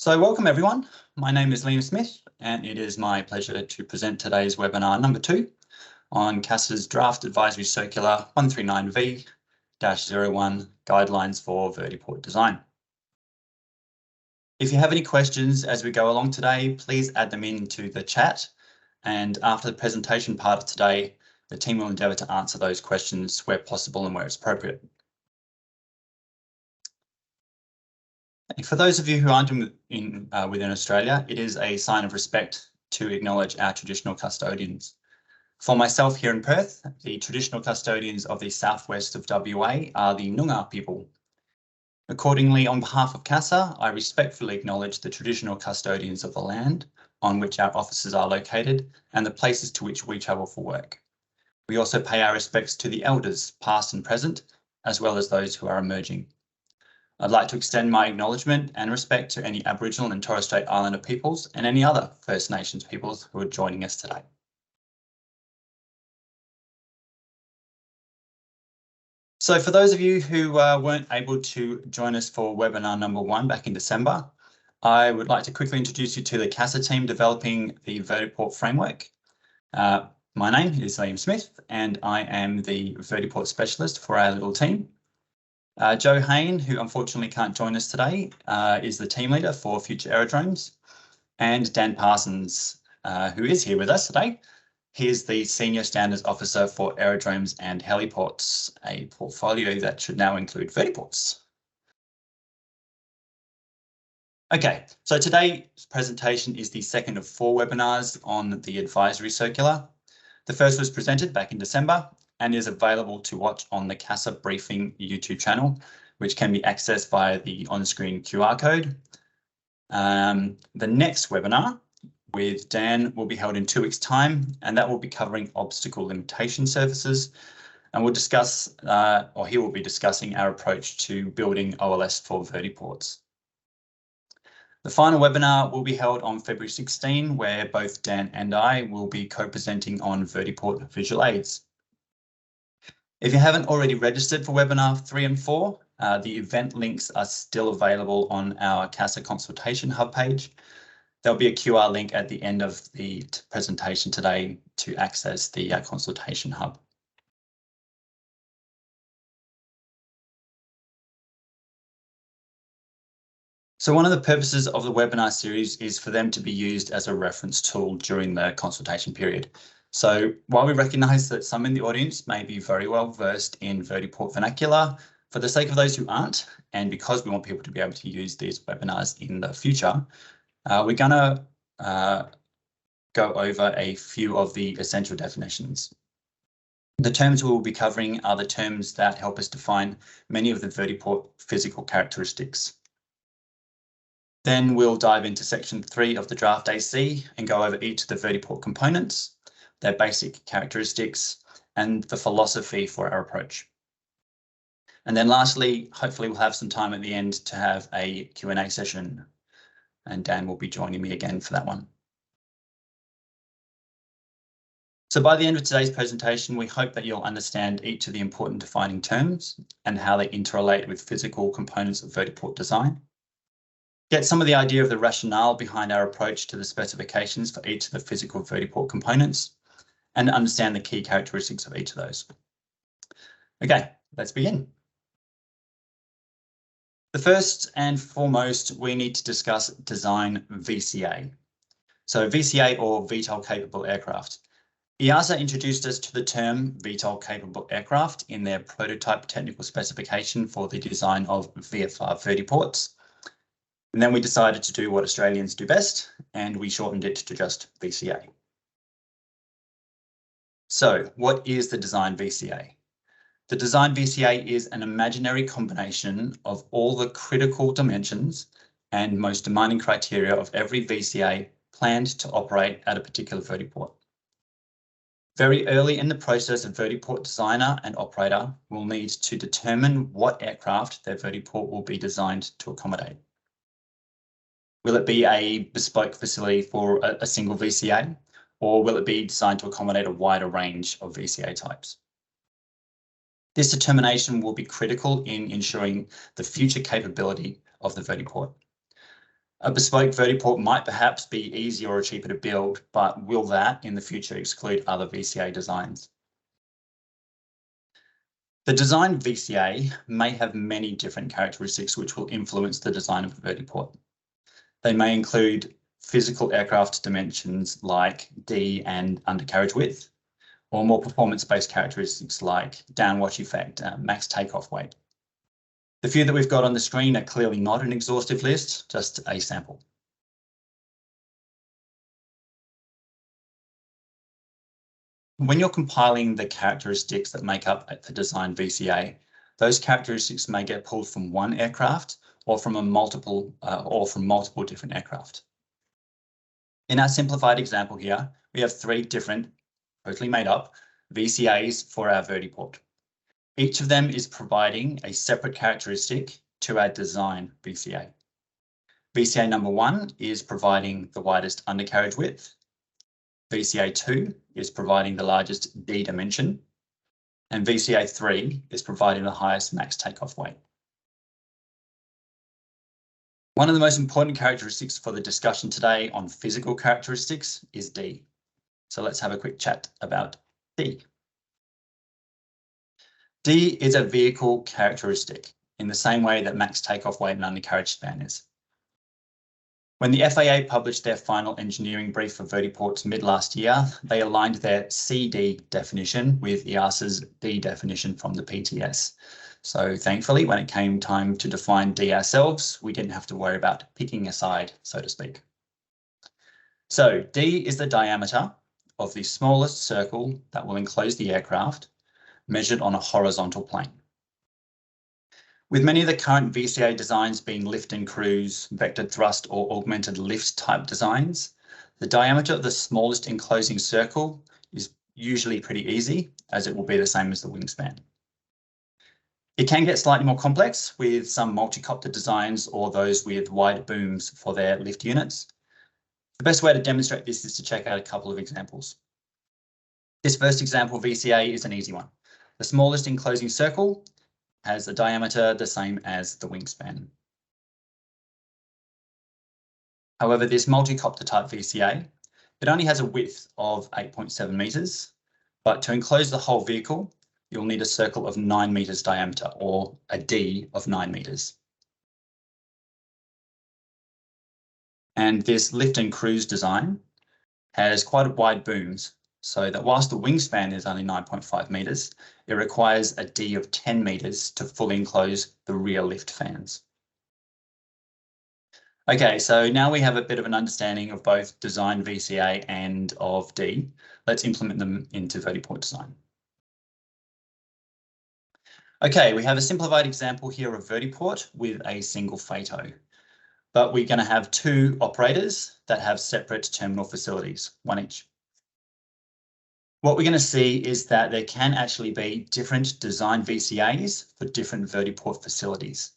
So welcome everyone. My name is Liam Smith and it is my pleasure to present today's webinar number 2 on CASA's Draft Advisory Circular 139V-01 Guidelines for Vertiport Design. If you have any questions as we go along today, please add them into the chat, and after the presentation part of today, the team will endeavour to answer those questions where possible and where it's appropriate. For those of you who aren't within Australia, it is a sign of respect to acknowledge our traditional custodians. For myself here in Perth, the traditional custodians of the southwest of WA are the Noongar people. Accordingly, on behalf of CASA, I respectfully acknowledge the traditional custodians of the land on which our offices are located and the places to which we travel for work. We also pay our respects to the elders, past and present, as well as those who are emerging. I'd like to extend my acknowledgement and respect to any Aboriginal and Torres Strait Islander peoples and any other First Nations peoples who are joining us today. So for those of you who weren't able to join us for webinar number 1 back in December, I would like to quickly introduce you to the CASA team developing the Vertiport framework. My name is Liam Smith and I am the Vertiport specialist for our little team. Joe Hayne, who unfortunately can't join us today, is the team leader for Future Aerodromes, and Dan Parsons, who is here with us today. He is the Senior Standards Officer for Aerodromes and Heliports, a portfolio that should now include vertiports. Okay, so today's presentation is the second of 4 webinars on the advisory circular. The first was presented back in December and is available to watch on the CASA Briefing YouTube channel, which can be accessed via the on-screen QR code. The next webinar with Dan will be held in 2 weeks' time, and that will be covering obstacle limitation services. And we'll discuss, or he will be discussing our approach to building OLS for vertiports. The final webinar will be held on February 16, where both Dan and I will be co-presenting on vertiport visual aids. If you haven't already registered for webinar 3 and 4, the event links are still available on our CASA consultation hub page. There'll be a QR link at the end of the presentation today to access the consultation hub. So one of the purposes of the webinar series is for them to be used as a reference tool during the consultation period. So while we recognise that some in the audience may be very well versed in vertiport vernacular, for the sake of those who aren't, and because we want people to be able to use these webinars in the future, we're going to go over a few of the essential definitions. The terms we'll be covering are the terms that help us define many of the vertiport physical characteristics. Then we'll dive into section 3 of the draft AC and go over each of the vertiport components, their basic characteristics, and the philosophy for our approach. And then lastly, hopefully we'll have some time at the end to have a Q&A session, and Dan will be joining me again for that one. So by the end of today's presentation, we hope that you'll understand each of the important defining terms and how they interrelate with physical components of vertiport design. Get some of the idea of the rationale behind our approach to the specifications for each of the physical vertiport components, and understand the key characteristics of each of those. Okay, let's begin. The first and foremost, we need to discuss design VCA. So VCA, or VTOL capable aircraft. EASA introduced us to the term VTOL capable aircraft in their prototype technical specification for the design of VFR vertiports. And then we decided to do what Australians do best, and we shortened it to just VCA. So what is the design VCA? The design VCA is an imaginary combination of all the critical dimensions and most demanding criteria of every VCA planned to operate at a particular vertiport. Very early in the process, a vertiport designer and operator will need to determine what aircraft their vertiport will be designed to accommodate. Will it be a bespoke facility for a single VCA, or will it be designed to accommodate a wider range of VCA types? This determination will be critical in ensuring the future capability of the vertiport. A bespoke vertiport might perhaps be easier or cheaper to build, but will that in the future exclude other VCA designs? The design VCA may have many different characteristics which will influence the design of a vertiport. They may include physical aircraft dimensions like D and undercarriage width, or more performance-based characteristics like downwash effect, max takeoff weight. The few that we've got on the screen are clearly not an exhaustive list, just a sample. When you're compiling the characteristics that make up the design VCA, those characteristics may get pulled from one aircraft or from multiple different aircraft. In our simplified example here, we have 3 different, totally made up, VCAs for our vertiport. Each of them is providing a separate characteristic to our design VCA. VCA number 1 is providing the widest undercarriage width. VCA 2 is providing the largest D dimension. And VCA 3 is providing the highest max takeoff weight. One of the most important characteristics for the discussion today on physical characteristics is D. So let's have a quick chat about D. D is a vehicle characteristic in the same way that max takeoff weight and undercarriage span is. When the FAA published their final engineering brief for vertiports mid last year, they aligned their CD definition with EASA's D definition from the PTS. So thankfully, when it came time to define D ourselves, we didn't have to worry about picking a side, so to speak. So D is the diameter of the smallest circle that will enclose the aircraft, measured on a horizontal plane. With many of the current VCA designs being lift and cruise, vectored thrust or augmented lift type designs, the diameter of the smallest enclosing circle is usually pretty easy, as it will be the same as the wingspan. It can get slightly more complex with some multi-copter designs or those with wide booms for their lift units. The best way to demonstrate this is to check out a couple of examples. This first example VCA is an easy one. The smallest enclosing circle has a diameter the same as the wingspan. However, this multi-copter type VCA, it only has a width of 8.7 meters, but to enclose the whole vehicle, you'll need a circle of 9 meters diameter, or a D of 9 meters. And this lift and cruise design has quite wide booms, so that whilst the wingspan is only 9.5 meters, it requires a D of 10 meters to fully enclose the rear lift fans. Okay, so now we have a bit of an understanding of both design VCA and of D. Let's implement them into vertiport design. Okay, we have a simplified example here of vertiport with a single FATO, but we're going to have 2 operators that have separate terminal facilities, one each. What we're going to see is that there can actually be different design VCAs for different vertiport facilities.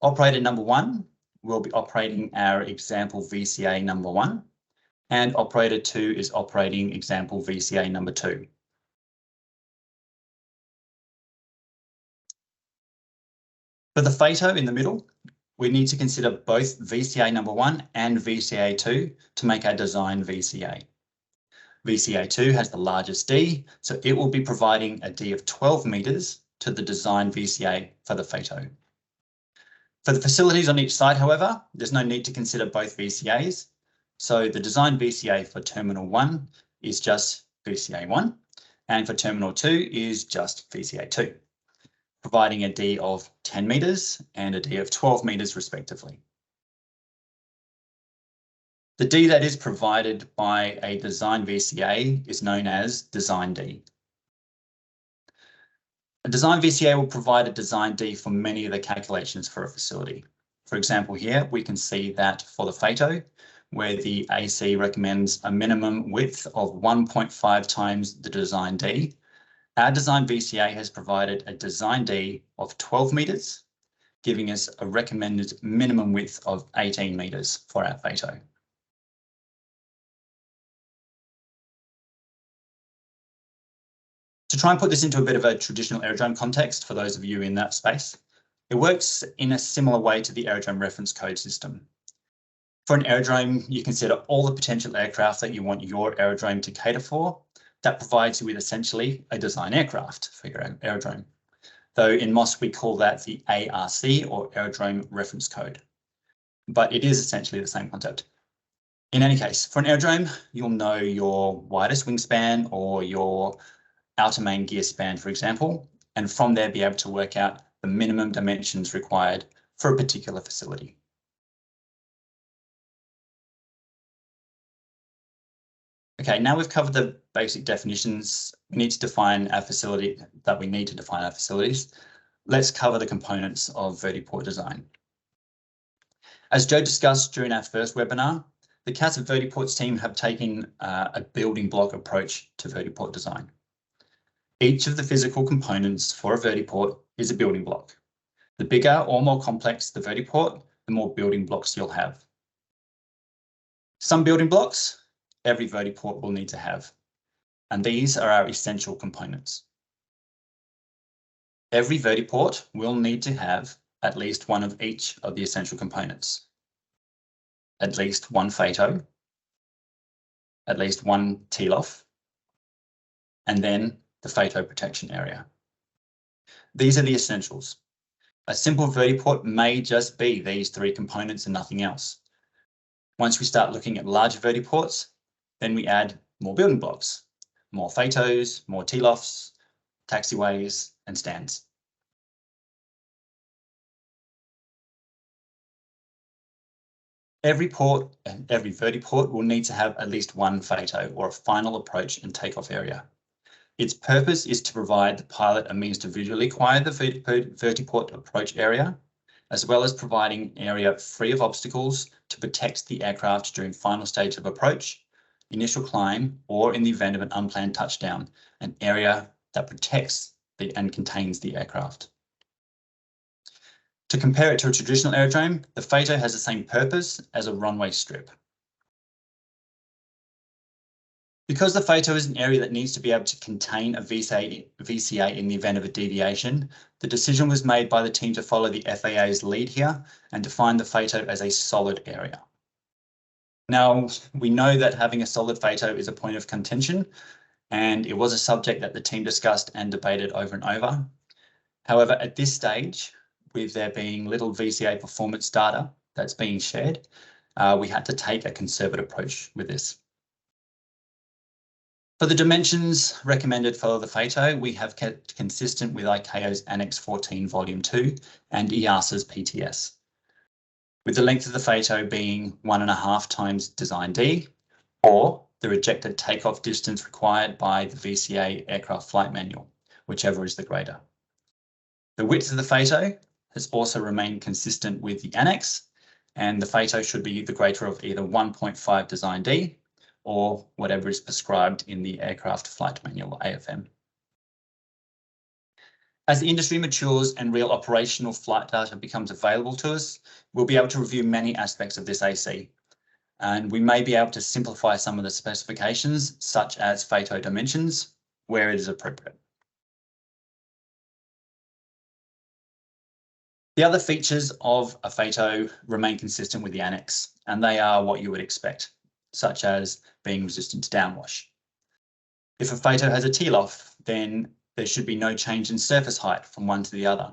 Operator number 1 will be operating our example VCA number 1, and operator 2 is operating example VCA number 2. For the FATO in the middle, we need to consider both VCA number 1 and VCA 2 to make our design VCA. VCA 2 has the largest D, so it will be providing a D of 12 meters to the design VCA for the FATO. For the facilities on each side, however, there's no need to consider both VCAs. So the design VCA for Terminal 1 is just VCA 1, and for Terminal 2 is just VCA 2, providing a D of 10 meters and a D of 12 meters respectively. The D that is provided by a design VCA is known as design D. A design VCA will provide a design D for many of the calculations for a facility. For example, here we can see that for the FATO, where the AC recommends a minimum width of 1.5 times the design D, our design VCA has provided a design D of 12 meters, giving us a recommended minimum width of 18 meters for our FATO. To try and put this into a bit of a traditional aerodrome context for those of you in that space, it works in a similar way to the Aerodrome Reference Code system. For an aerodrome, you consider all the potential aircraft that you want your aerodrome to cater for. That provides you with essentially a design aircraft for your aerodrome. Though in MOS, we call that the ARC or Aerodrome Reference Code. But it is essentially the same concept. In any case, for an aerodrome, you'll know your widest wingspan or your outer main gear span, for example, and from there be able to work out the minimum dimensions required for a particular facility. Okay, now we've covered the basic definitions. We need to define our facility that we need to define our facilities. Let's cover the components of vertiport design. As Joe discussed during our first webinar, the CASA Vertiports team have taken a building block approach to vertiport design. Each of the physical components for a vertiport is a building block. The bigger or more complex the vertiport, the more building blocks you'll have. Some building blocks every vertiport will need to have, and these are our essential components. Every vertiport will need to have at least one of each of the essential components. At least one FATO, at least one TLOF, and then the FATO protection area. These are the essentials. A simple vertiport may just be these three components and nothing else. Once we start looking at larger vertiports, then we add more building blocks, more FATOs, more TLOFs, taxiways, and stands. Every port and every vertiport will need to have at least one FATO or a final approach and takeoff area. Its purpose is to provide the pilot a means to visually acquire the vertiport approach area, as well as providing an area free of obstacles to protect the aircraft during final stage of approach, initial climb, or in the event of an unplanned touchdown, an area that protects and contains the aircraft. To compare it to a traditional aerodrome, the FATO has the same purpose as a runway strip. Because the FATO is an area that needs to be able to contain a VCA in the event of a deviation, the decision was made by the team to follow the FAA's lead here and define the FATO as a solid area. Now, we know that having a solid FATO is a point of contention, and it was a subject that the team discussed and debated over and over. However, at this stage, with there being little VCA performance data that's being shared, we had to take a conservative approach with this. For the dimensions recommended for the FATO, we have kept consistent with ICAO's Annex 14 Volume 2 and EASA's PTS, with the length of the FATO being 1.5 times Design D, or the rejected takeoff distance required by the VCA Aircraft Flight Manual, whichever is the greater. The width of the FATO has also remained consistent with the Annex, and the FATO should be the greater of either 1.5 Design D or whatever is prescribed in the Aircraft Flight Manual, AFM. As the industry matures and real operational flight data becomes available to us, we'll be able to review many aspects of this AC, and we may be able to simplify some of the specifications, such as FATO dimensions, where it is appropriate. The other features of a FATO remain consistent with the Annex, and they are what you would expect, such as being resistant to downwash. If a FATO has a TLOF, then there should be no change in surface height from one to the other.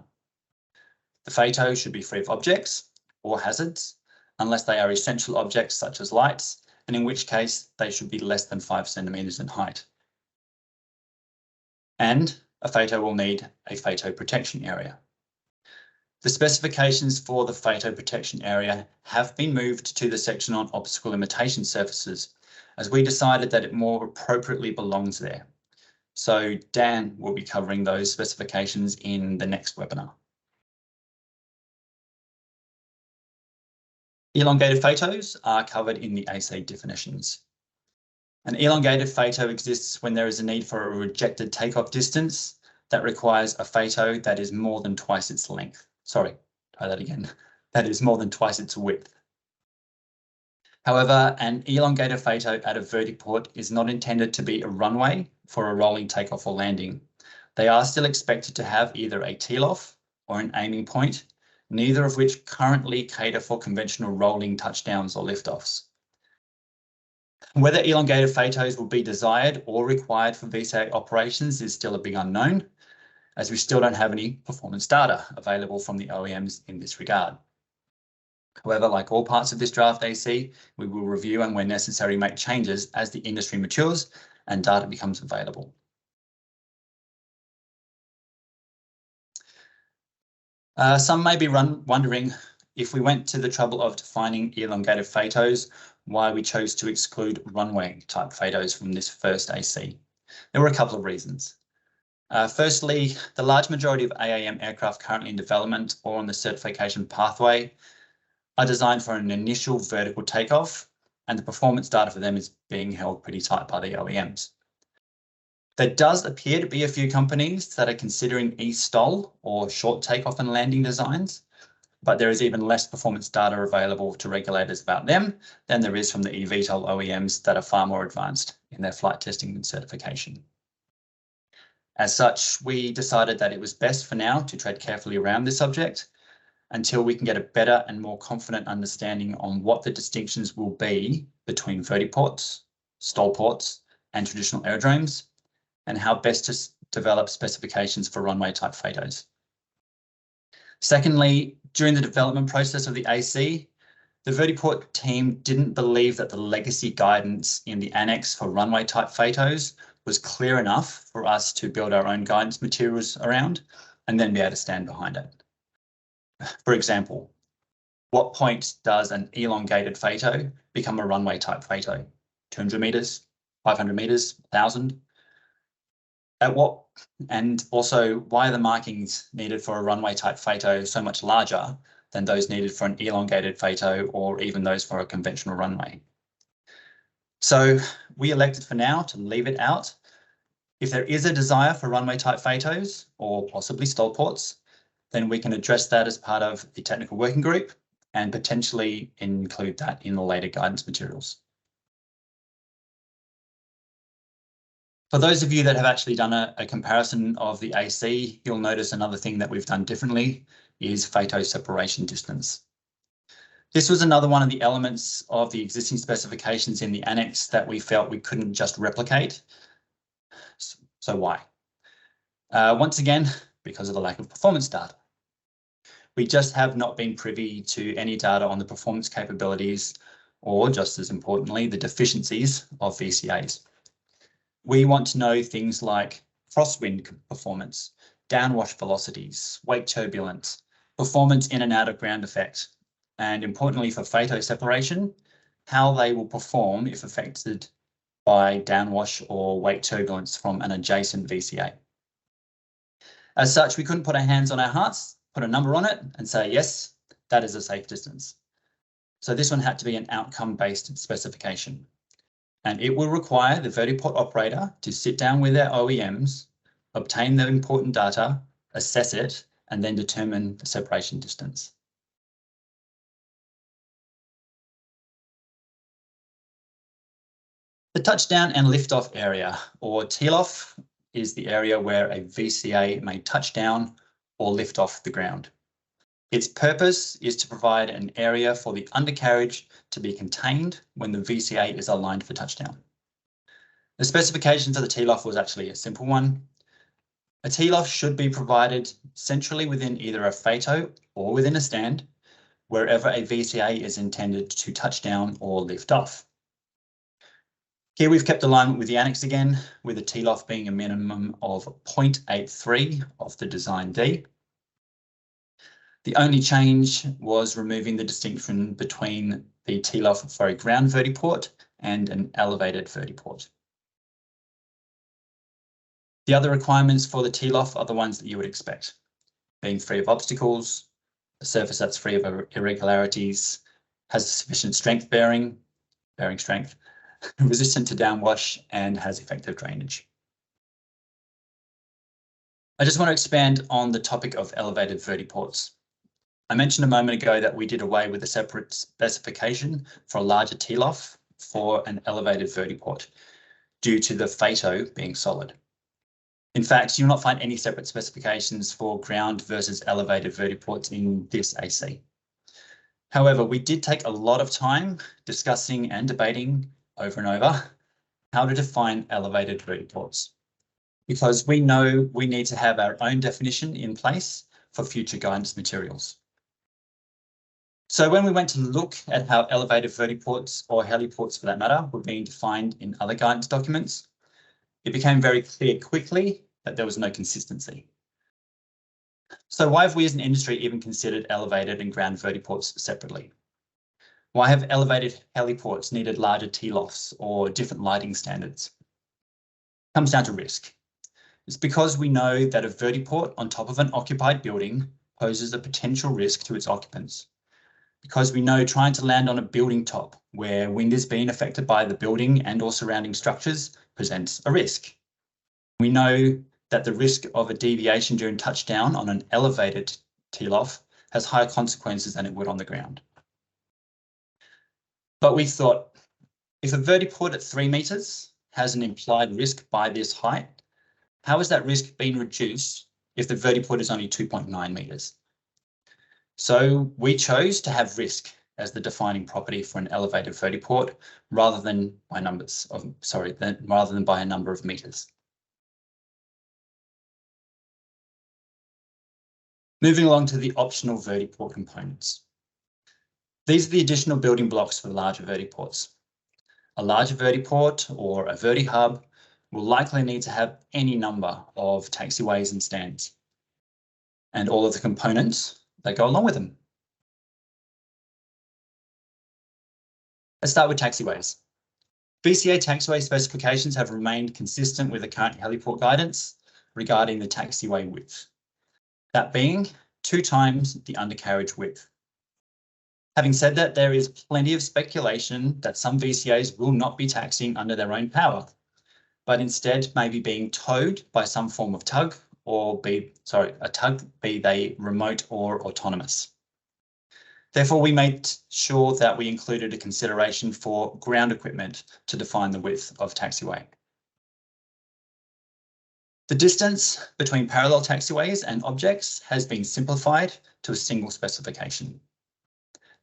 The FATO should be free of objects or hazards, unless they are essential objects such as lights, and in which case they should be less than 5 centimetres in height. And a FATO will need a FATO protection area. The specifications for the FATO protection area have been moved to the section on obstacle limitation surfaces, as we decided that it more appropriately belongs there. So Dan will be covering those specifications in the next webinar. Elongated FATOs are covered in the AC definitions. An elongated FATO exists when there is a need for a rejected takeoff distance that requires a FATO that is more than twice its length. Sorry, try that again. That is more than twice its width. However, an elongated FATO at a vertiport is not intended to be a runway for a rolling takeoff or landing. They are still expected to have either a TLOF or an aiming point, neither of which currently cater for conventional rolling touchdowns or liftoffs. Whether elongated photos will be desired or required for VCA operations is still a big unknown, as we still don't have any performance data available from the OEMs in this regard. However, like all parts of this draft AC, we will review and, where necessary, make changes as the industry matures and data becomes available. Some may be wondering, if we went to the trouble of defining elongated photos, why we chose to exclude runway type photos from this first AC. There were a couple of reasons. Firstly, the large majority of AAM aircraft currently in development or on the certification pathway are designed for an initial vertical takeoff, and the performance data for them is being held pretty tight by the OEMs. There does appear to be a few companies that are considering eSTOL or short takeoff and landing designs, but there is even less performance data available to regulators about them than there is from the eVTOL OEMs that are far more advanced in their flight testing and certification. As such, we decided that it was best for now to tread carefully around this subject until we can get a better and more confident understanding on what the distinctions will be between vertiports, stall ports, and traditional aerodromes, and how best to develop specifications for runway type photos. Secondly, during the development process of the AC, the vertiport team didn't believe that the legacy guidance in the annex for runway type photos was clear enough for us to build our own guidance materials around and then be able to stand behind it. For example, what point does an elongated photo become a runway type photo? 200 meters, 500 meters, 1,000? At what, and also why are the markings needed for a runway type photo so much larger than those needed for an elongated photo or even those for a conventional runway? So we elected for now to leave it out. If there is a desire for runway type photos or possibly stall ports, then we can address that as part of the technical working group and potentially include that in the later guidance materials. For those of you that have actually done a comparison of the AC, you'll notice another thing that we've done differently is photo separation distance. This was another one of the elements of the existing specifications in the annex that we felt we couldn't just replicate. So why? Once again, because of the lack of performance data. We just have not been privy to any data on the performance capabilities, or just as importantly, the deficiencies of VCAs. We want to know things like crosswind performance, downwash velocities, wake turbulence, performance in and out of ground effect, and importantly for photo separation, how they will perform if affected by downwash or wake turbulence from an adjacent VCA. As such, we couldn't put our hands on our hearts, put a number on it and say, yes, that is a safe distance. So this one had to be an outcome-based specification. And it will require the vertiport operator to sit down with their OEMs, obtain the important data, assess it, and then determine the separation distance. The touchdown and liftoff area, or TLOF, is the area where a VCA may touch down or lift off the ground. Its purpose is to provide an area for the undercarriage to be contained when the VCA is aligned for touchdown. The specifications of the TLOF was actually a simple one. A TLOF should be provided centrally within either a photo or within a stand, wherever a VCA is intended to touch down or lift off. Here we've kept alignment with the annex again, with a TLOF being a minimum of 0.83 of the design D. The only change was removing the distinction between the TLOF for a ground vertiport and an elevated vertiport. The other requirements for the TLOF are the ones that you would expect, being free of obstacles, a surface that's free of irregularities, has sufficient strength bearing strength, resistant to downwash, and has effective drainage. I just want to expand on the topic of elevated vertiports. I mentioned a moment ago that we did away with a separate specification for a larger TLOF for an elevated vertiport due to the photo being solid. In fact, you'll not find any separate specifications for ground versus elevated vertiports in this AC. However, we did take a lot of time discussing and debating over and over how to define elevated vertiports, because we know we need to have our own definition in place for future guidance materials. So when we went to look at how elevated vertiports, or heliports for that matter, were being defined in other guidance documents, it became very clear quickly that there was no consistency. So why have we as an industry even considered elevated and ground vertiports separately? Why have elevated heliports needed larger T-lofts or different lighting standards? It comes down to risk. It's because we know that a vertiport on top of an occupied building poses a potential risk to its occupants. Because we know trying to land on a building top where wind is being affected by the building and or surrounding structures presents a risk. We know that the risk of a deviation during touchdown on an elevated T-loft has higher consequences than it would on the ground. But we thought, if a vertiport at 3 meters has an implied risk by this height, how is that risk being reduced if the vertiport is only 2.9 meters? So we chose to have risk as the defining property for an elevated vertiport rather than by a number of meters. Moving along to the optional vertiport components. These are the additional building blocks for the larger vertiports. A larger vertiport or a vertihub will likely need to have any number of taxiways and stands, and all of the components that go along with them. Let's start with taxiways. VCA taxiway specifications have remained consistent with the current heliport guidance regarding the taxiway width, that being 2 times the undercarriage width. Having said that, there is plenty of speculation that some VCAs will not be taxiing under their own power, but instead may be being towed by some form of tug, be they remote or autonomous. Therefore, we made sure that we included a consideration for ground equipment to define the width of taxiway. The distance between parallel taxiways and objects has been simplified to a single specification.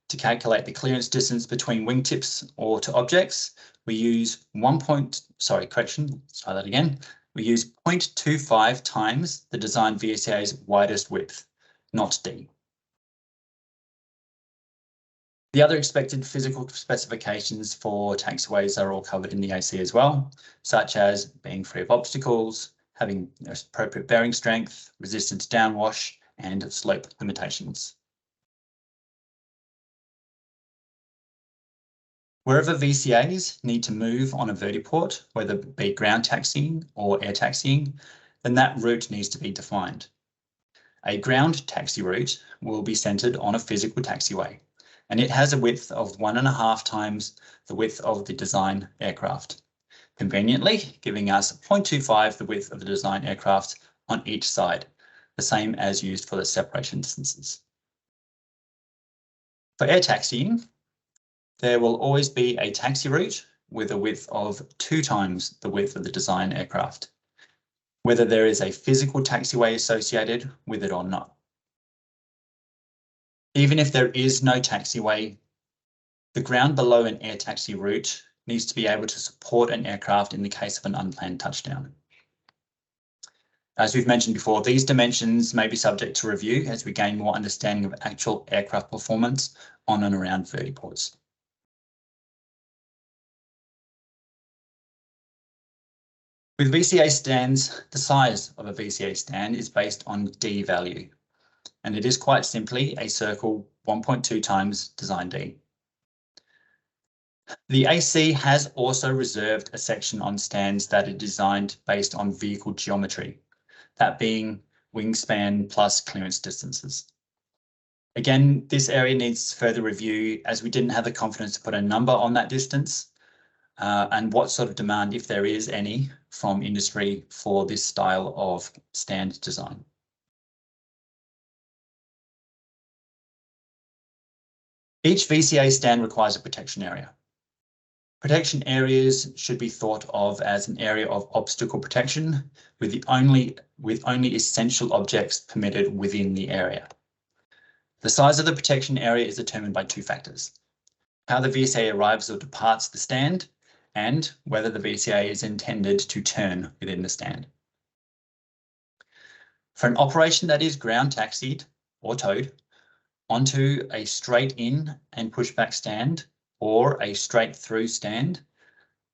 To calculate the clearance distance between wingtips or to objects, we use We use 0.25 times the design VCA's widest width, not D. The other expected physical specifications for taxiways are all covered in the AC as well, such as being free of obstacles, having appropriate bearing strength, resistance to downwash, and slope limitations. Wherever VCAs need to move on a vertiport, whether it be ground taxiing or air taxiing, then that route needs to be defined. A ground taxi route will be centered on a physical taxiway, and it has a width of 1.5 times the width of the design aircraft, conveniently giving us 0.25 the width of the design aircraft on each side, the same as used for the separation distances. For air taxiing, there will always be a taxi route with a width of 2 times the width of the design aircraft, whether there is a physical taxiway associated with it or not. Even if there is no taxiway, the ground below an air taxi route needs to be able to support an aircraft in the case of an unplanned touchdown. As we've mentioned before, these dimensions may be subject to review as we gain more understanding of actual aircraft performance on and around vertiports. With VCA stands, the size of a VCA stand is based on D value, and it is quite simply a circle 1.2 times design D. The AC has also reserved a section on stands that are designed based on vehicle geometry, that being wingspan plus clearance distances. Again, this area needs further review as we didn't have the confidence to put a number on that distance and what sort of demand, if there is any, from industry for this style of stand design. Each VCA stand requires a protection area. Protection areas should be thought of as an area of obstacle protection with only essential objects permitted within the area. The size of the protection area is determined by two factors: how the VCA arrives or departs the stand, and whether the VCA is intended to turn within the stand. For an operation that is ground taxied or towed onto a straight in and pushback stand or a straight through stand,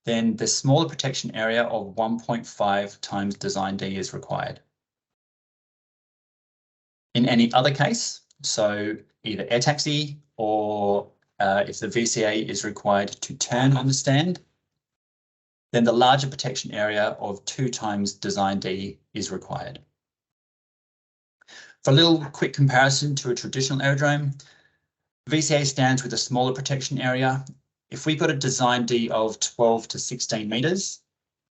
then the smaller protection area of 1.5 times design D is required. In any other case, so either air taxi or if the VCA is required to turn on the stand, then the larger protection area of 2 times design D is required. For a little quick comparison to a traditional aerodrome, VCA stands with a smaller protection area. If we got a design D of 12 to 16 metres,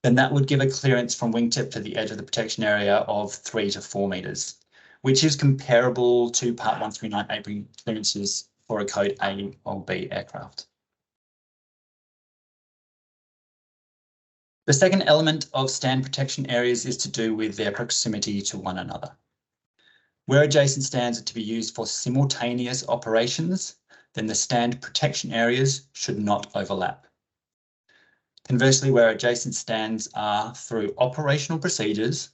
then that would give a clearance from wingtip to the edge of the protection area of 3 to 4 metres, which is comparable to Part 139 apron clearances for a code A or B aircraft. The second element of stand protection areas is to do with their proximity to one another. Where adjacent stands are to be used for simultaneous operations, then the stand protection areas should not overlap. Conversely, where adjacent stands are, through operational procedures,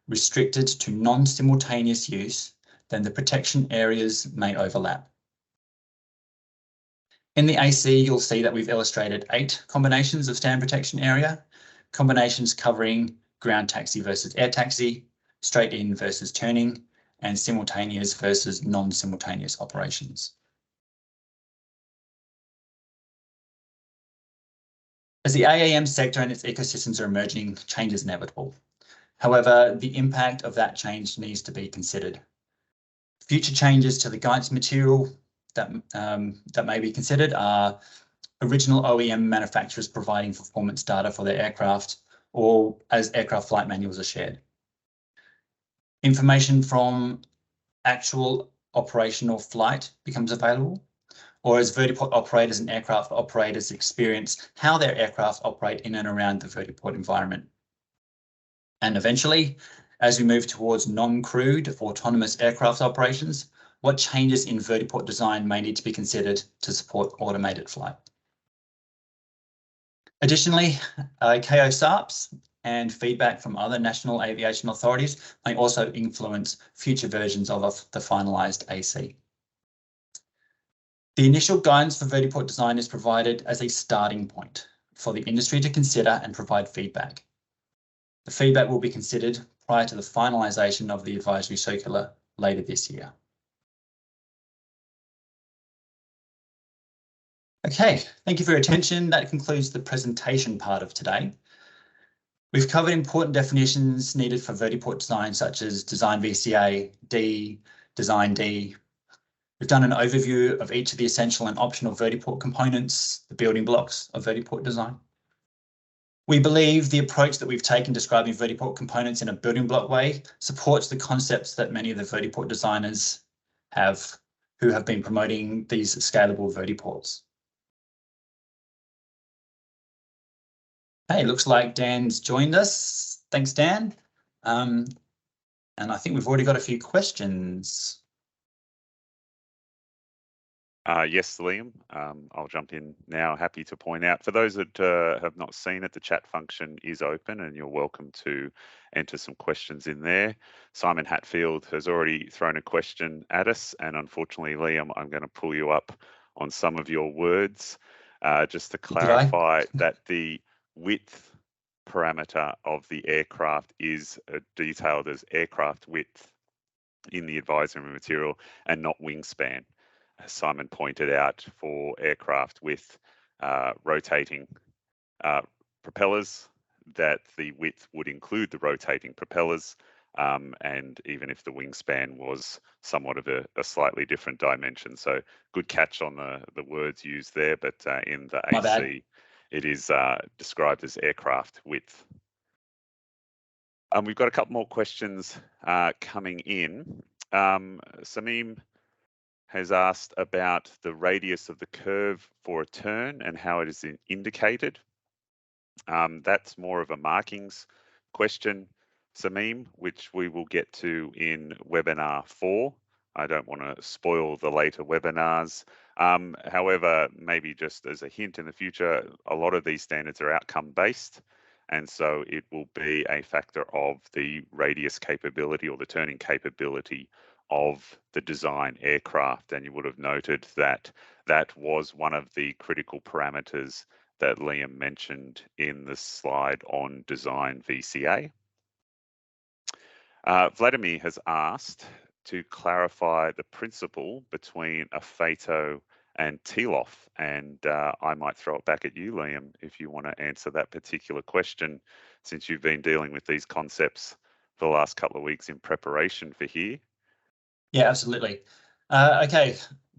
restricted to non-simultaneous use, then the protection areas may overlap. In the AC, you'll see that we've illustrated 8 combinations of stand protection area, combinations covering ground taxi versus air taxi, straight in versus turning, and simultaneous versus non-simultaneous operations. As the AAM sector and its ecosystems are emerging, change is inevitable. However, the impact of that change needs to be considered. Future changes to the guidance material that may be considered are original OEM manufacturers providing performance data for their aircraft, or as aircraft flight manuals are shared. Information from actual operational flight becomes available, or as vertiport operators and aircraft operators experience how their aircraft operate in and around the vertiport environment. And eventually, as we move towards non-crewed autonomous aircraft operations, what changes in vertiport design may need to be considered to support automated flight. Additionally, KO SARPs and feedback from other national aviation authorities may also influence future versions of the finalised AC. The initial guidance for vertiport design is provided as a starting point for the industry to consider and provide feedback. The feedback will be considered prior to the finalisation of the advisory circular later this year. Okay, thank you for your attention. That concludes the presentation part of today. We've covered important definitions needed for vertiport design, such as design VCA, D, design D. We've done an overview of each of the essential and optional vertiport components, the building blocks of vertiport design. We believe the approach that we've taken describing vertiport components in a building block way supports the concepts that many of the vertiport designers have, who have been promoting these scalable vertiports. Hey, looks like Dan's joined us. Thanks, Dan. And I think we've already got a few questions. Yes, Liam, I'll jump in now. Happy to point out, for those that have not seen it, the chat function is open and you're welcome to enter some questions in there. Simon Hatfield has already thrown a question at us, and unfortunately, Liam, I'm going to pull you up on some of your words just to clarify that the width parameter of the aircraft is detailed as aircraft width in the advisory material and not wingspan. As Simon pointed out, for aircraft with rotating propellers, that the width would include the rotating propellers, and even if the wingspan was somewhat of a slightly different dimension. So good catch on the words used there, but in the AC, it is described as aircraft width. We've got a couple more questions coming in. Samim has asked about the radius of the curve for a turn and how it is indicated. That's more of a markings question, Samim, which we will get to in webinar 4. I don't want to spoil the later webinars. However, maybe just as a hint in the future, a lot of these standards are outcome based. And so it will be a factor of the radius capability or the turning capability of the design aircraft. And you would have noted that that was one of the critical parameters that Liam mentioned in the slide on design VCA. Vladimir has asked to clarify the principle between a FATO and TLOF, and I might throw it back at you, Liam, if you want to answer that particular question, since you've been dealing with these concepts for the last couple of weeks in preparation for here. Yeah, absolutely. Okay,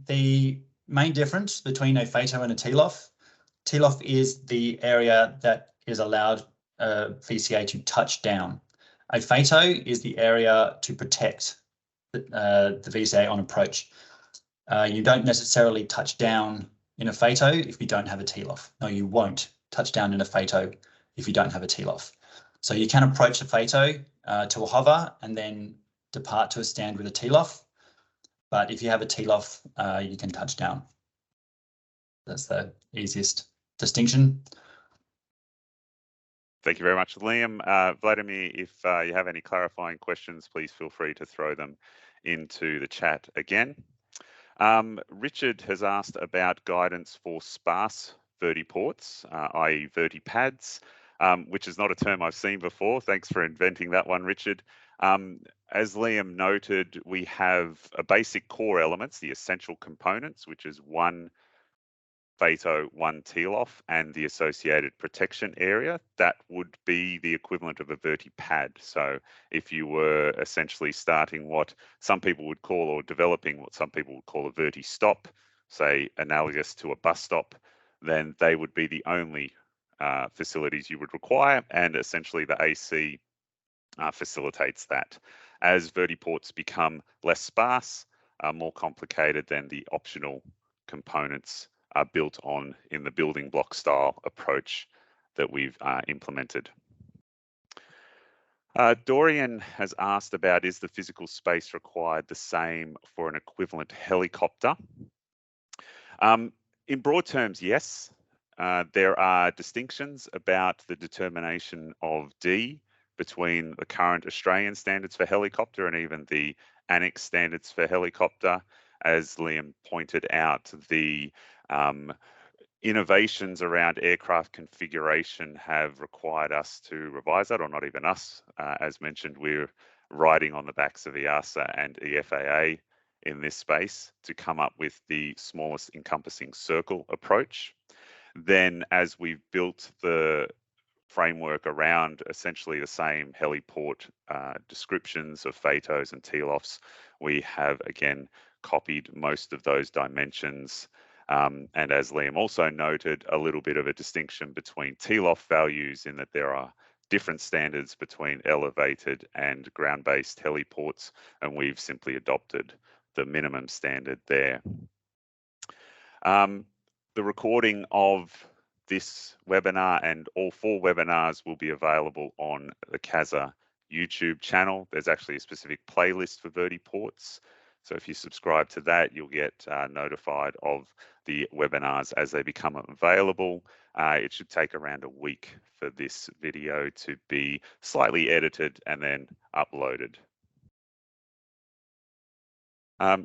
the main difference between a FATO and a TLOF. TLOF is the area that is allowed VCA to touch down. A FATO is the area to protect the VCA on approach. You don't necessarily touch down in a FATO if you don't have a TLOF. No, you won't touch down in a FATO if you don't have a TLOF. So you can approach a FATO to a hover and then depart to a stand with a TLOF. But if you have a TLOF, you can touch down. That's the easiest distinction. Thank you very much, Liam. Vladimir, if you have any clarifying questions, please feel free to throw them into the chat again. Richard has asked about guidance for sparse vertiports, i.e. vertipads, which is not a term I've seen before. Thanks for inventing that one, Richard. As Liam noted, we have a basic core elements, the essential components, which is one FATO, one TLOF, and the associated protection area. That would be the equivalent of a vertipad. So if you were essentially starting what some people would call, or developing what some people would call, a verti-stop, say analogous to a bus stop, then they would be the only facilities you would require, and essentially the AC facilitates that. As vertiports become less sparse, more complicated, then the optional components are built on in the building block style approach that we've implemented. Dorian has asked about, is the physical space required the same for an equivalent helicopter? In broad terms, yes. There are distinctions about the determination of D between the current Australian standards for helicopter and even the annex standards for helicopter. As Liam pointed out, the innovations around aircraft configuration have required us to revise that, or not even us. As mentioned, we're riding on the backs of EASA and EFAA in this space to come up with the smallest encompassing circle approach. Then as we've built the framework around essentially the same heliport descriptions of FATOs and TLOFs, we have again copied most of those dimensions. And as Liam also noted, a little bit of a distinction between TLOF values in that there are different standards between elevated and ground-based heliports, and we've simply adopted the minimum standard there. The recording of this webinar and all 4 webinars will be available on the CASA YouTube channel. There's actually a specific playlist for vertiports. So if you subscribe to that, you'll get notified of the webinars as they become available. It should take around a week for this video to be slightly edited and then uploaded.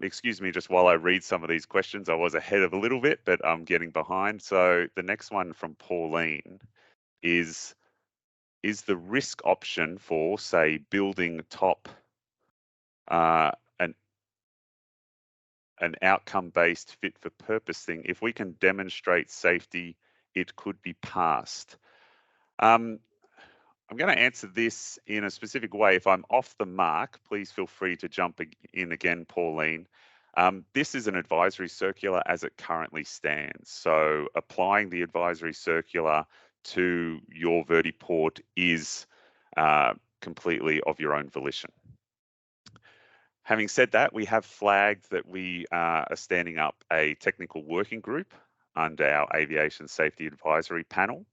Excuse me, just while I read some of these questions, I was ahead of a little bit, but I'm getting behind. So the next one from Pauline is the risk option for, say, building top an outcome-based fit-for-purpose thing, if we can demonstrate safety, it could be passed. I'm going to answer this in a specific way. If I'm off the mark, please feel free to jump in again, Pauline. This is an advisory circular as it currently stands. So applying the advisory circular to your vertiport is completely of your own volition. Having said that, we have flagged that we are standing up a technical working group under our Aviation Safety Advisory Panel.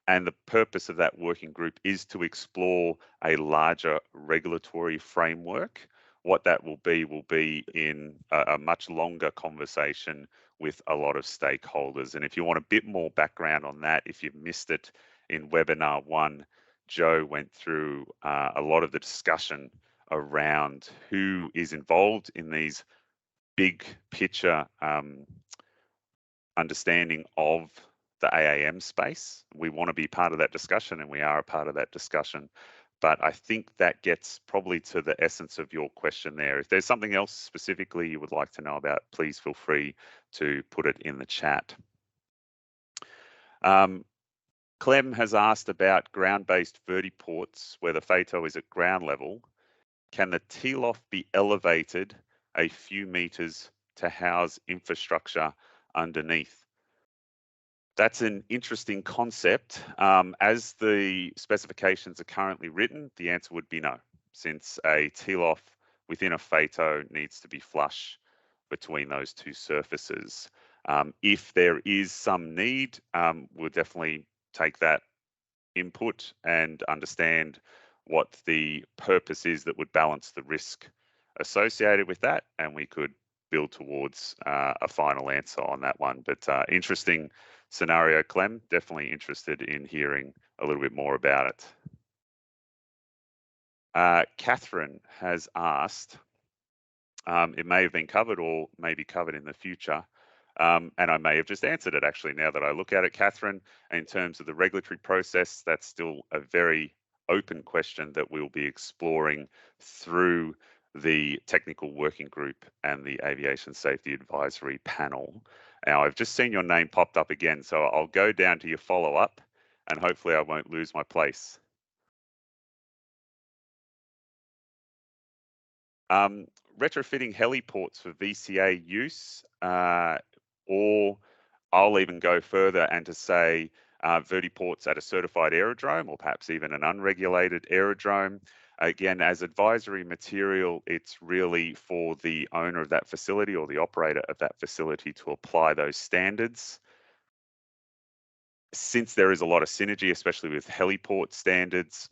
And the purpose of that working group is to explore a larger regulatory framework. What that will be in a much longer conversation with a lot of stakeholders. And if you want a bit more background on that, if you've missed it in webinar 1, Joe went through a lot of the discussion around who is involved in these big picture understanding of the AAM space. We want to be part of that discussion, and we are a part of that discussion. But I think that gets probably to the essence of your question there. If there's something else specifically you would like to know about, please feel free to put it in the chat. Clem has asked about ground-based vertiports where the FATO is at ground level. Can the teal-off be elevated a few meters to house infrastructure underneath? That's an interesting concept. As the specifications are currently written, the answer would be no, since a teal-off within a FATO needs to be flush between those two surfaces. If there is some need, we'll definitely take that input and understand what the purpose is that would balance the risk associated with that, and we could build towards a final answer on that one. But interesting scenario, Clem. Definitely interested in hearing a little bit more about it. Catherine has asked, it may have been covered or may be covered in the future, and I may have just answered it actually now that I look at it, Catherine. In terms of the regulatory process, that's still a very open question that we'll be exploring through the technical working group and the Aviation Safety Advisory Panel. Now, I've just seen your name popped up again, so I'll go down to your follow-up and hopefully I won't lose my place. Retrofitting heliports for VCA use, or I'll even go further and to say vertiports at a certified aerodrome or perhaps even an unregulated aerodrome. Again, as advisory material, it's really for the owner of that facility or the operator of that facility to apply those standards. Since there is a lot of synergy, especially with heliport standards,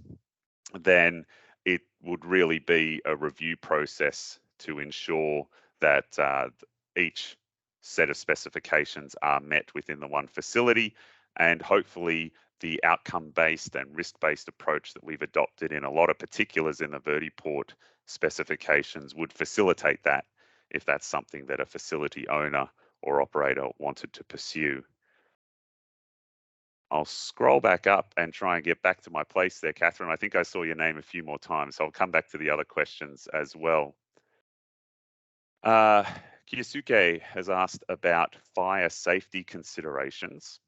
then it would really be a review process to ensure that each set of specifications are met within the one facility, and hopefully the outcome-based and risk-based approach that we've adopted in a lot of particulars in the vertiport specifications would facilitate that if that's something that a facility owner or operator wanted to pursue. I'll scroll back up and try and get back to my place there, Catherine. I think I saw your name a few more times, so I'll come back to the other questions as well. Kiyosuke has asked about fire safety considerations,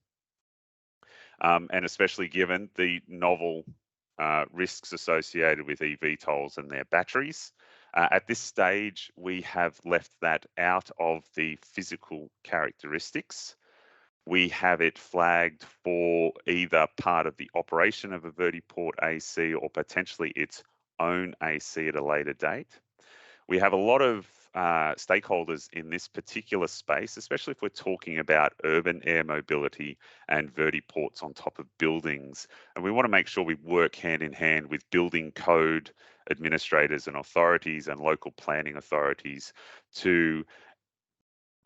and especially given the novel risks associated with eVTOLs and their batteries. At this stage, we have left that out of the physical characteristics. We have it flagged for either part of the operation of a vertiport AC or potentially its own AC at a later date. We have a lot of stakeholders in this particular space, especially if we're talking about urban air mobility and vertiports on top of buildings. And we want to make sure we work hand in hand with building code administrators and authorities and local planning authorities to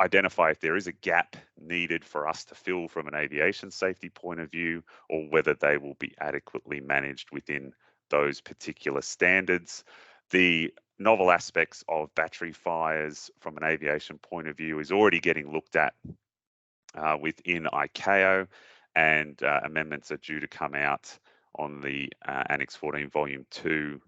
identify if there is a gap needed for us to fill from an aviation safety point of view, or whether they will be adequately managed within those particular standards. The novel aspects of battery fires from an aviation point of view is already getting looked at within ICAO, and amendments are due to come out on the Annex 14 Volume 2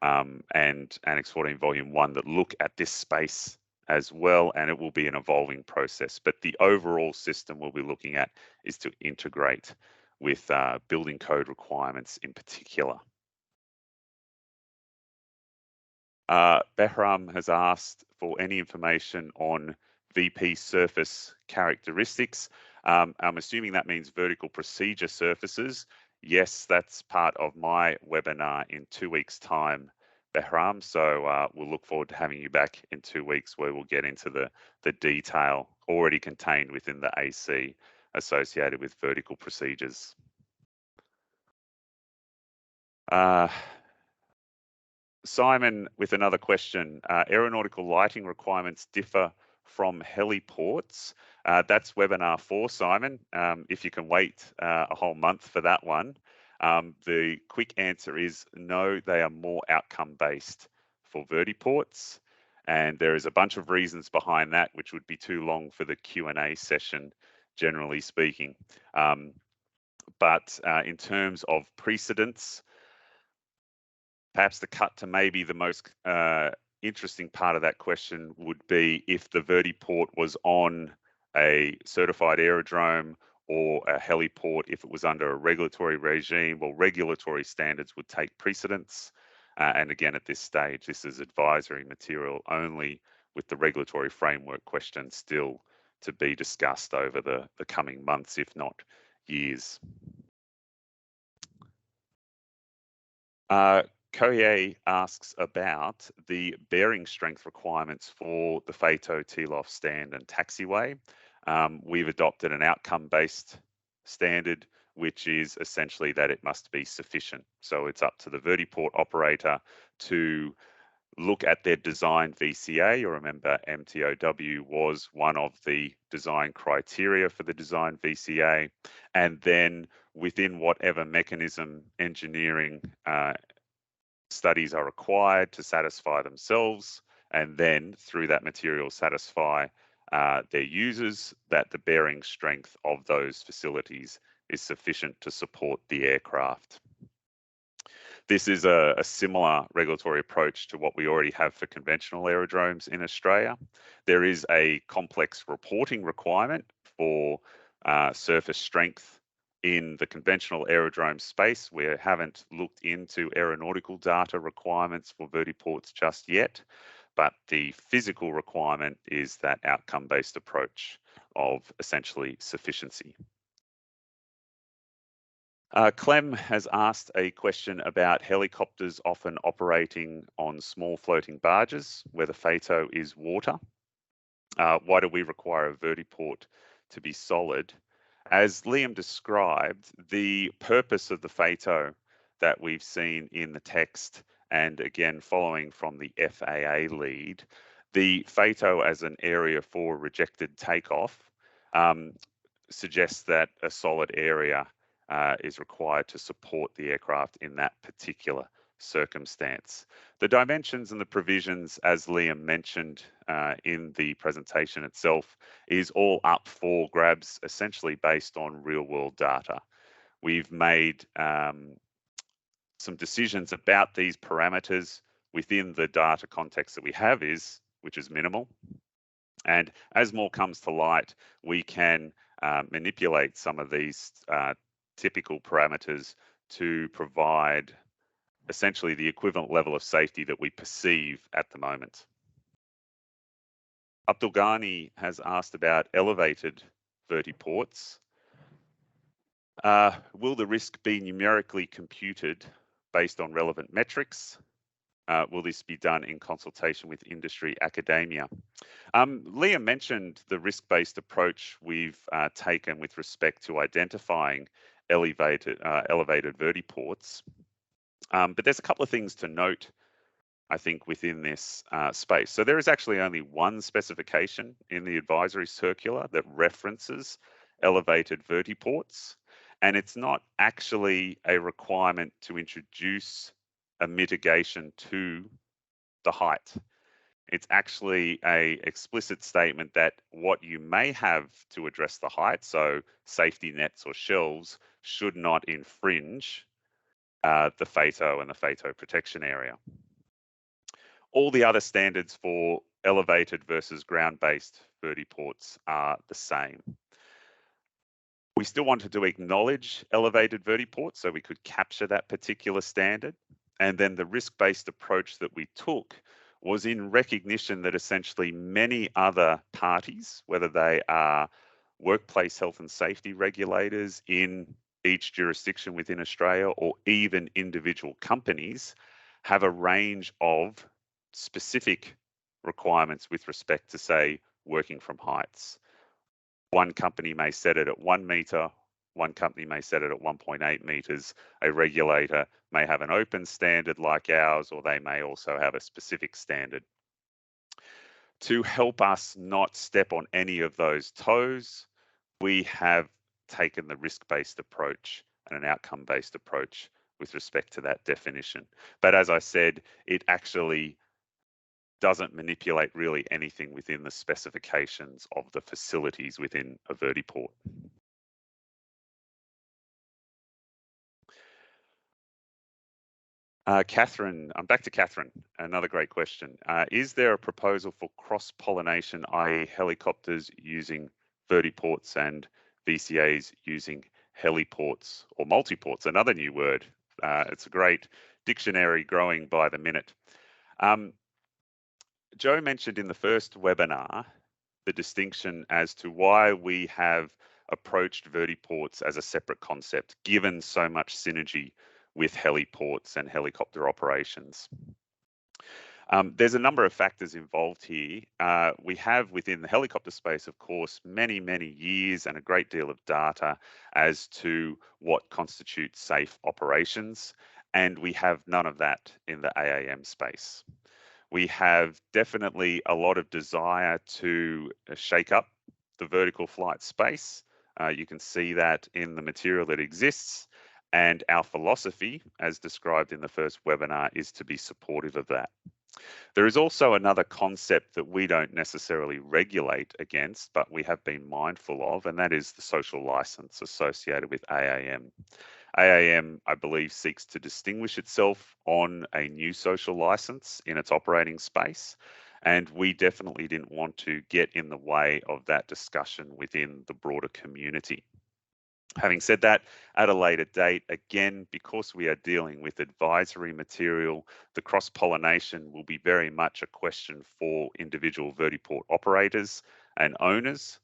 and Annex 14 Volume 1 that look at this space as well, and it will be an evolving process. But the overall system we'll be looking at is to integrate with building code requirements in particular. Behram has asked for any information on VP surface characteristics. I'm assuming that means vertical procedure surfaces. Yes, that's part of my webinar in 2 weeks' time, Behram. So we'll look forward to having you back in 2 weeks, where we'll get into the detail already contained within the AC associated with vertical procedures. Simon with another question. Aeronautical lighting requirements differ from heliports. That's webinar 4, Simon. If you can wait a whole month for that one. The quick answer is no, they are more outcome-based for vertiports. And there is a bunch of reasons behind that, which would be too long for the Q&A session, generally speaking. But in terms of precedence, perhaps the cut to maybe the most interesting part of that question would be if the vertiport was on a certified aerodrome or a heliport, if it was under a regulatory regime. Well, regulatory standards would take precedence. And again, at this stage, this is advisory material only, with the regulatory framework question still to be discussed over the coming months, if not years. Koye asks about the bearing strength requirements for the FATO, TLOF stand and taxiway. We've adopted an outcome-based standard, which is essentially that it must be sufficient. So it's up to the vertiport operator to look at their design VCA. You remember MTOW was one of the design criteria for the design VCA, and then within whatever mechanism engineering studies are required to satisfy themselves, and then through that material satisfy their users, that the bearing strength of those facilities is sufficient to support the aircraft. This is a similar regulatory approach to what we already have for conventional aerodromes in Australia. There is a complex reporting requirement for surface strength in the conventional aerodrome space. We haven't looked into aeronautical data requirements for vertiports just yet, but the physical requirement is that outcome-based approach of essentially sufficiency. Clem has asked a question about helicopters often operating on small floating barges where the FATO is water. Why do we require a vertiport to be solid? As Liam described, the purpose of the FATO that we've seen in the text, and again following from the FAA lead, the FATO as an area for rejected takeoff suggests that a solid area is required to support the aircraft in that particular circumstance. The dimensions and the provisions, as Liam mentioned in the presentation itself, is all up for grabs, essentially based on real-world data. We've made some decisions about these parameters within the data context that we have, which is minimal. And as more comes to light, we can manipulate some of these typical parameters to provide essentially the equivalent level of safety that we perceive at the moment. Abdul Ghani has asked about elevated vertiports. Will the risk be numerically computed based on relevant metrics? Will this be done in consultation with industry academia? Liam mentioned the risk-based approach we've taken with respect to identifying elevated vertiports. But there's a couple of things to note, I think, within this space. So there is actually only one specification in the advisory circular that references elevated vertiports, and it's not actually a requirement to introduce a mitigation to the height. It's actually an explicit statement that what you may have to address the height, so safety nets or shelves, should not infringe the FATO and the FATO protection area. All the other standards for elevated versus ground-based vertiports are the same. We still wanted to acknowledge elevated vertiports so we could capture that particular standard. And then the risk-based approach that we took was in recognition that essentially many other parties, whether they are workplace health and safety regulators in each jurisdiction within Australia or even individual companies, have a range of specific requirements with respect to, say, working from heights. One company may set it at 1 metre, one company may set it at 1.8 metres. A regulator may have an open standard like ours, or they may also have a specific standard. To help us not step on any of those toes, we have taken the risk-based approach and an outcome-based approach with respect to that definition. But as I said, it actually doesn't manipulate really anything within the specifications of the facilities within a vertiport. Catherine, I'm back to Catherine. Another great question. Is there a proposal for cross-pollination, i.e. helicopters using vertiports and VCAs using heliports or multiports? Another new word. It's a great dictionary growing by the minute. Joe mentioned in the first webinar the distinction as to why we have approached vertiports as a separate concept, given so much synergy with heliports and helicopter operations. There's a number of factors involved here. We have within the helicopter space, of course, many, many years and a great deal of data as to what constitutes safe operations, and we have none of that in the AAM space. We have definitely a lot of desire to shake up the vertical flight space. You can see that in the material that exists, and our philosophy, as described in the first webinar, is to be supportive of that. There is also another concept that we don't necessarily regulate against, but we have been mindful of, and that is the social license associated with AAM. AAM, I believe, seeks to distinguish itself on a new social license in its operating space, and we definitely didn't want to get in the way of that discussion within the broader community. Having said that, at a later date, again, because we are dealing with advisory material, the cross-pollination will be very much a question for individual vertiport operators and owners.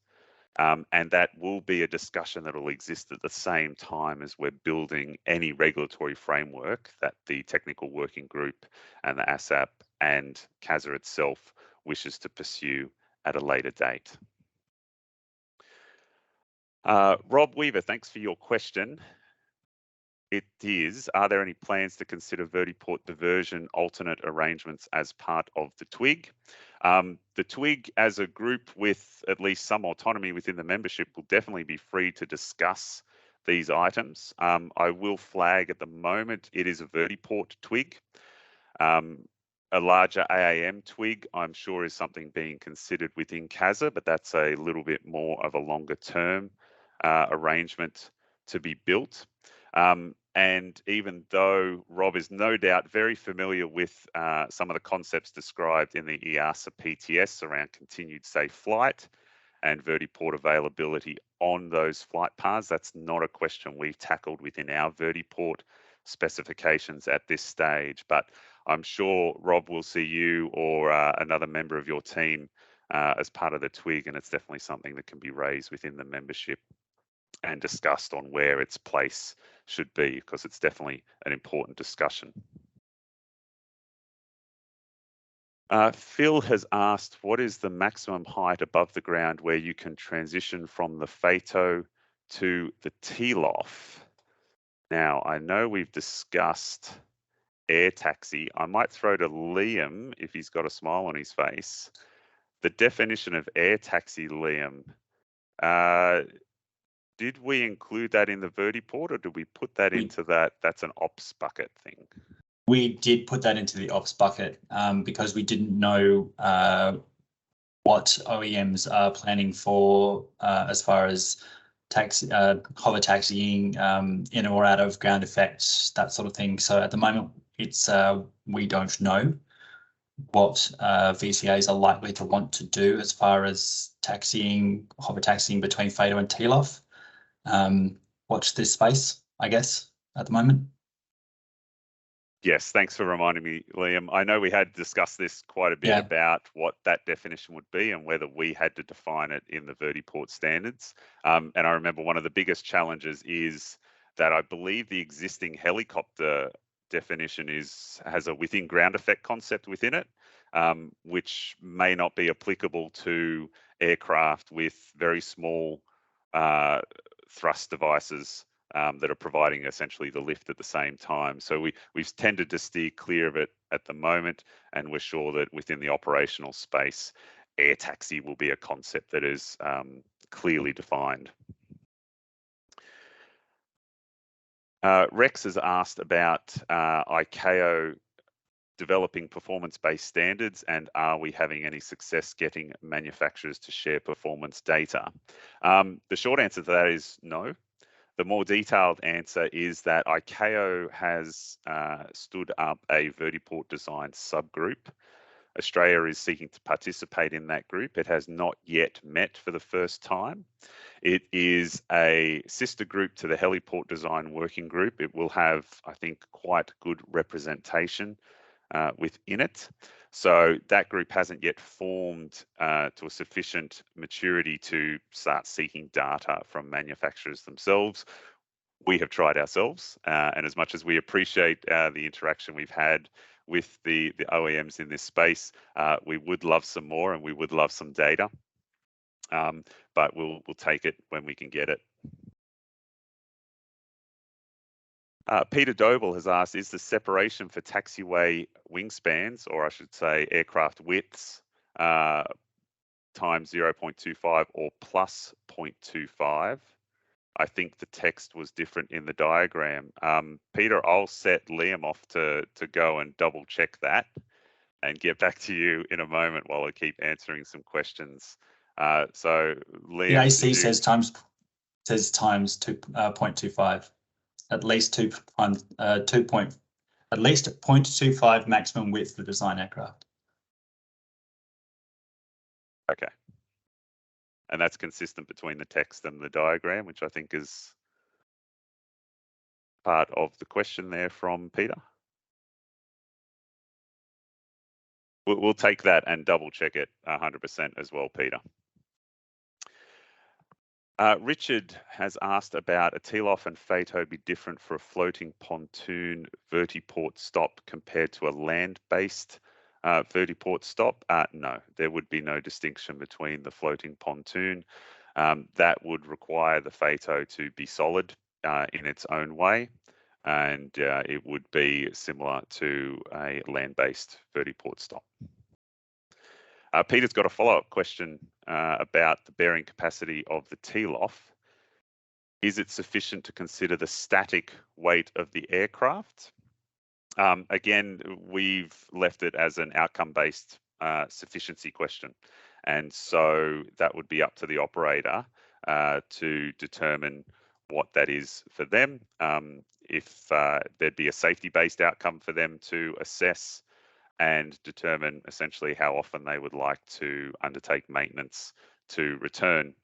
And that will be a discussion that will exist at the same time as we're building any regulatory framework that the technical working group and the ASAP and CASA itself wishes to pursue at a later date. Rob Weaver, thanks for your question. It is, are there any plans to consider vertiport diversion alternate arrangements as part of the TWIG? The TWIG as a group with at least some autonomy within the membership will definitely be free to discuss these items. I will flag at the moment, it is a vertiport TWIG. A larger AAM TWIG, I'm sure, is something being considered within CASA, but that's a little bit more of a longer term arrangement to be built. And even though Rob is no doubt very familiar with some of the concepts described in the EASA PTS around continued safe flight and vertiport availability on those flight paths, that's not a question we've tackled within our vertiport specifications at this stage. But I'm sure Rob will see you or another member of your team as part of the TWIG, and it's definitely something that can be raised within the membership and discussed on where its place should be, because it's definitely an important discussion. Phil has asked, what is the maximum height above the ground where you can transition from the FATO to the TLOF? Now, I know we've discussed air taxi. I might throw to Liam, if he's got a smile on his face. The definition of air taxi, Liam, did we include that in the vertiport, or did we put that into that? That's an ops bucket thing. We did put that into the ops bucket because we didn't know what OEMs are planning for as far as hover taxiing in or out of ground effects, that sort of thing. So at the moment, it's we don't know what VCAs are likely to want to do as far as hover taxiing between FATO and TLOF. Watch this space, I guess, at the moment. Yes, thanks for reminding me, Liam. I know we had discussed this quite a bit about what that definition would be and whether we had to define it in the vertiport standards. And I remember one of the biggest challenges is that I believe the existing helicopter definition has a within ground effect concept within it, which may not be applicable to aircraft with very small thrust devices that are providing essentially the lift at the same time. So we've tended to steer clear of it at the moment, and we're sure that within the operational space, air taxi will be a concept that is clearly defined. Rex has asked about ICAO developing performance-based standards, and are we having any success getting manufacturers to share performance data? The short answer to that is no. The more detailed answer is that ICAO has stood up a vertiport design subgroup. Australia is seeking to participate in that group. It has not yet met for the first time. It is a sister group to the Heliport Design Working Group. It will have, I think, quite good representation within it. So that group hasn't yet formed to a sufficient maturity to start seeking data from manufacturers themselves. We have tried ourselves, and as much as we appreciate the interaction we've had with the OEMs in this space, we would love some more, and we would love some data, but we'll take it when we can get it. Peter Doble has asked, is the separation for taxiway wingspans, or I should say aircraft widths, times 0.25 or plus 0.25? I think the text was different in the diagram. Peter, I'll set Liam off to go and double check that and get back to you in a moment while I keep answering some questions. So Liam, the AC says times 2.25, at least 0.25 maximum width for design aircraft. Okay. And that's consistent between the text and the diagram, which I think is part of the question there from Peter. We'll take that and double check it 100% as well, Peter. Richard has asked about a teal-off and FATO be different for a floating pontoon vertiport stop compared to a land-based vertiport stop. No, there would be no distinction between the floating pontoon. That would require the FATO to be solid in its own way, and it would be similar to a land-based vertiport stop. Peter's got a follow-up question about the bearing capacity of the teal-off. Is it sufficient to consider the static weight of the aircraft? Again, we've left it as an outcome-based sufficiency question. And so that would be up to the operator to determine what that is for them. If there'd be a safety-based outcome for them to assess and determine essentially how often they would like to undertake maintenance to return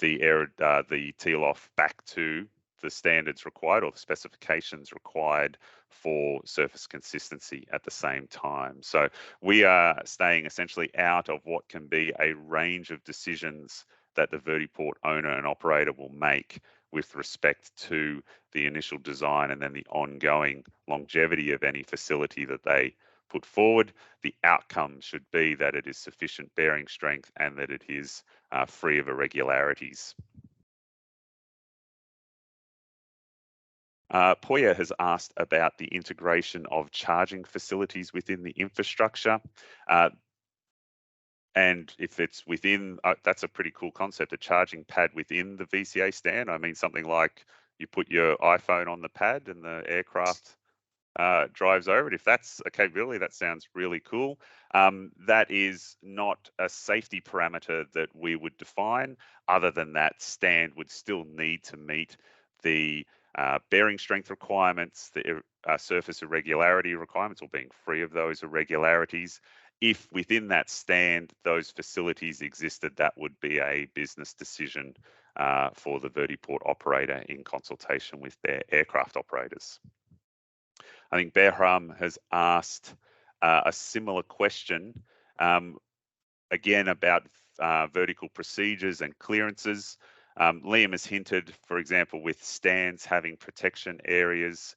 the teal-off back to the standards required or the specifications required for surface consistency at the same time. So we are staying essentially out of what can be a range of decisions that the vertiport owner and operator will make with respect to the initial design and then the ongoing longevity of any facility that they put forward. The outcome should be that it is sufficient bearing strength and that it is free of irregularities. Poya has asked about the integration of charging facilities within the infrastructure. And if it's within, that's a pretty cool concept, a charging pad within the VCA stand. I mean, something like you put your iPhone on the pad and the aircraft drives over it. If that's a capability, that sounds really cool. That is not a safety parameter that we would define. Other than that, stand would still need to meet the bearing strength requirements, the surface irregularity requirements, or being free of those irregularities. If within that stand those facilities existed, that would be a business decision for the vertiport operator in consultation with their aircraft operators. I think Behram has asked a similar question, again about vertical procedures and clearances. Liam has hinted, for example, with stands having protection areas,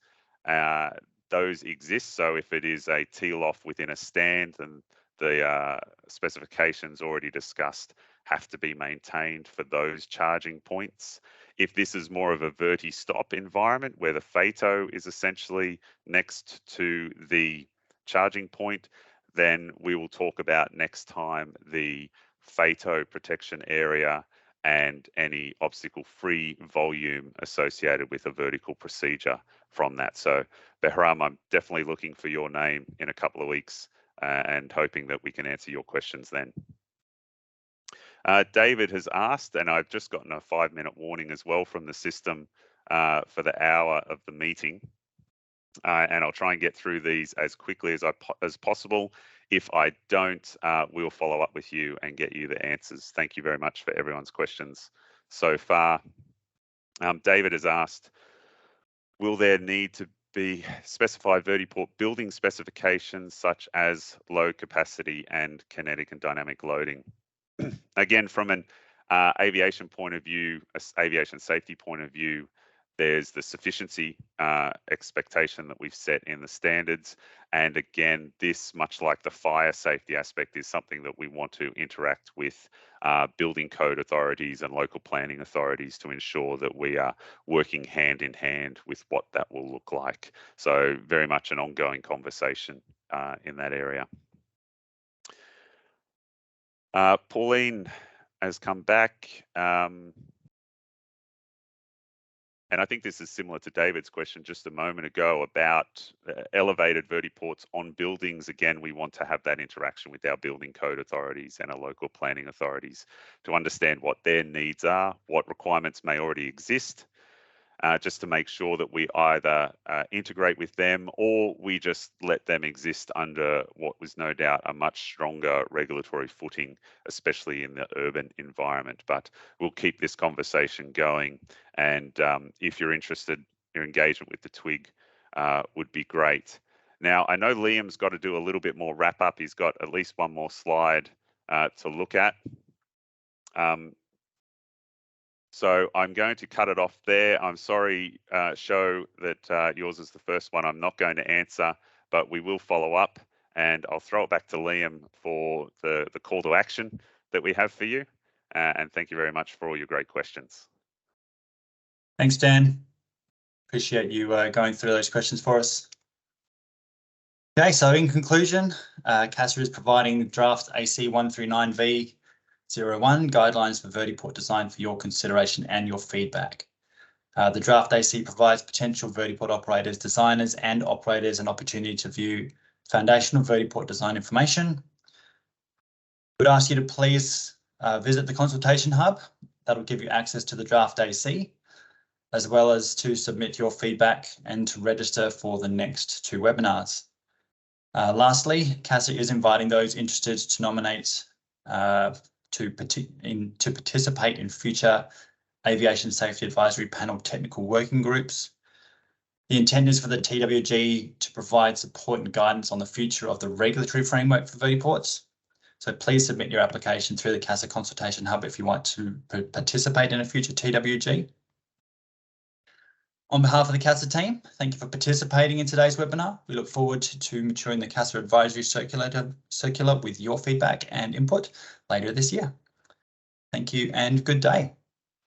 those exist. So if it is a teal-off within a stand, then the specifications already discussed have to be maintained for those charging points. If this is more of a verti-stop environment where the FATO is essentially next to the charging point, then we will talk about next time the FATO protection area and any obstacle-free volume associated with a vertical procedure from that. So Behram, I'm definitely looking for your name in a couple of weeks and hoping that we can answer your questions then. David has asked, and I've just gotten a 5-minute warning as well from the system for the hour of the meeting. And I'll try and get through these as quickly as possible. If I don't, we'll follow up with you and get you the answers. Thank you very much for everyone's questions so far. David has asked, will there need to be specified vertiport building specifications such as low capacity and kinetic and dynamic loading? Again, from an aviation point of view, aviation safety point of view, there's the sufficiency expectation that we've set in the standards. And again, this, much like the fire safety aspect, is something that we want to interact with building code authorities and local planning authorities to ensure that we are working hand in hand with what that will look like. So very much an ongoing conversation in that area. Pauline has come back. And I think this is similar to David's question just a moment ago about elevated vertiports on buildings. Again, we want to have that interaction with our building code authorities and our local planning authorities to understand what their needs are, what requirements may already exist, just to make sure that we either integrate with them or we just let them exist under what was no doubt a much stronger regulatory footing, especially in the urban environment. But we'll keep this conversation going. And if you're interested, your engagement with the TWIG would be great. Now, I know Liam's got to do a little bit more wrap up. He's got at least one more slide to look at. So I'm going to cut it off there. I'm sorry, Sho, that yours is the first one I'm not going to answer, but we will follow up, and I'll throw it back to Liam for the call to action that we have for you. And thank you very much for all your great questions. Thanks, Dan. Appreciate you going through those questions for us. Okay, so in conclusion, CASA is providing draft AC 139V01 guidelines for vertiport design for your consideration and your feedback. The draft AC provides potential vertiport operators, designers and operators an opportunity to view foundational vertiport design information. We'd ask you to please visit the consultation hub. That'll give you access to the draft AC, as well as to submit your feedback and to register for the next 2 webinars. Lastly, CASA is inviting those interested to nominate to participate in future Aviation Safety Advisory Panel technical working groups. The intent is for the TWG to provide support and guidance on the future of the regulatory framework for vertiports. So please submit your application through the CASA Consultation Hub if you want to participate in a future TWG. On behalf of the CASA team, thank you for participating in today's webinar. We look forward to maturing the CASA Advisory Circular with your feedback and input later this year. Thank you and good day.